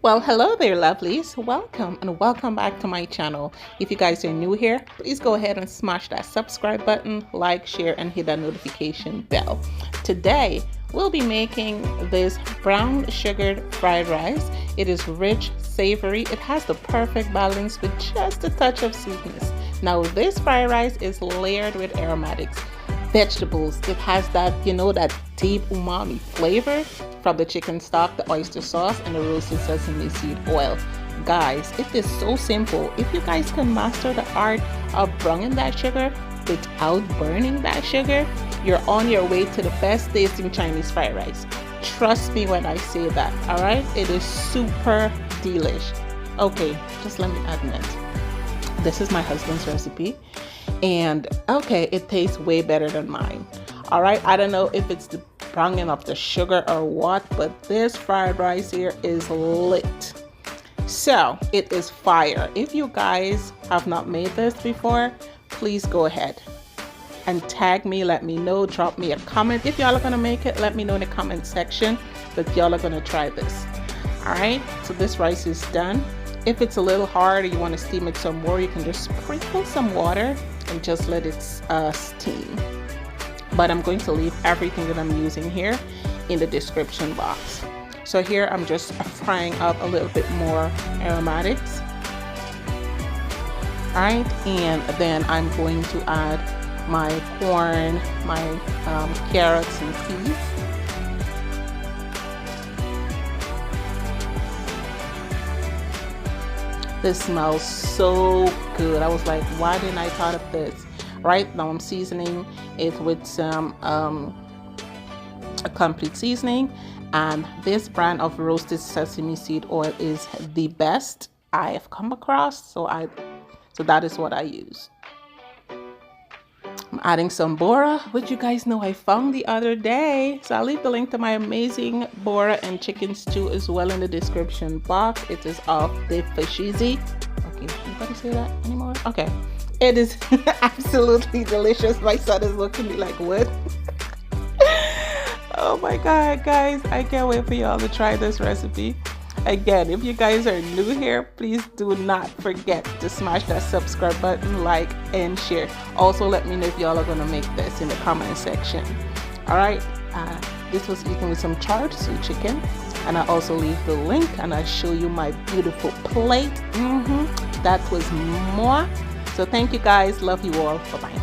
Well, hello there, lovelies. Welcome and welcome back to my channel. If you guys are new here, please go ahead and smash that subscribe button, like, share, and hit that notification bell. Today, we'll be making this brown sugared fried rice. It is rich, savory. It has the perfect balance with just a touch of sweetness. Now, this fried rice is layered with aromatics, vegetables. It has that, that deep umami flavor from the chicken stock, the oyster sauce, and the roasted sesame seed oil. Guys, it is so simple. If you guys can master the art of browning that sugar without burning that sugar, you're on your way to the best tasting Chinese fried rice. Trust me when I say that, all right? It is super delish. Okay, just let me admit, this is my husband's recipe, and okay, it tastes way better than mine. All right, I don't know if it's the browning of the sugar or what, but this fried rice here is lit. So it is fire. If you guys have not made this before, please go ahead and tag me, let me know, drop me a comment. If y'all are gonna make it, let me know in the comment section that y'all are gonna try this. All right, so this rice is done. If it's a little hard or you want to steam it some more, you can just sprinkle some water and just let it steam. But I'm going to leave everything that I'm using here in the description box. So here I'm just frying up a little bit more aromatics. All right, and then I'm going to add my corn, my carrots and peas. This smells so good. I was like, why didn't I thought of this? Right now I'm seasoning it with some a complete seasoning, and this brand of roasted sesame seed oil is the best I have come across, so that is what I use. I'm adding some Bora, which you guys know I found the other day, so I'll leave the link to my amazing Bora and chicken stew as well in the description box. It is off the fashizi. Okay, anybody say that anymore? Okay. It is absolutely delicious. My son is looking at me like, what? Oh my God, guys. I can't wait for y'all to try this recipe. Again, if you guys are new here, please do not forget to smash that subscribe button, like, and share. Also, let me know if y'all are going to make this in the comment section. All right. This was eaten with some charred sweet chicken. And I also leave the link and I show you my beautiful plate. That was more. So thank you guys. Love you all. Bye-bye.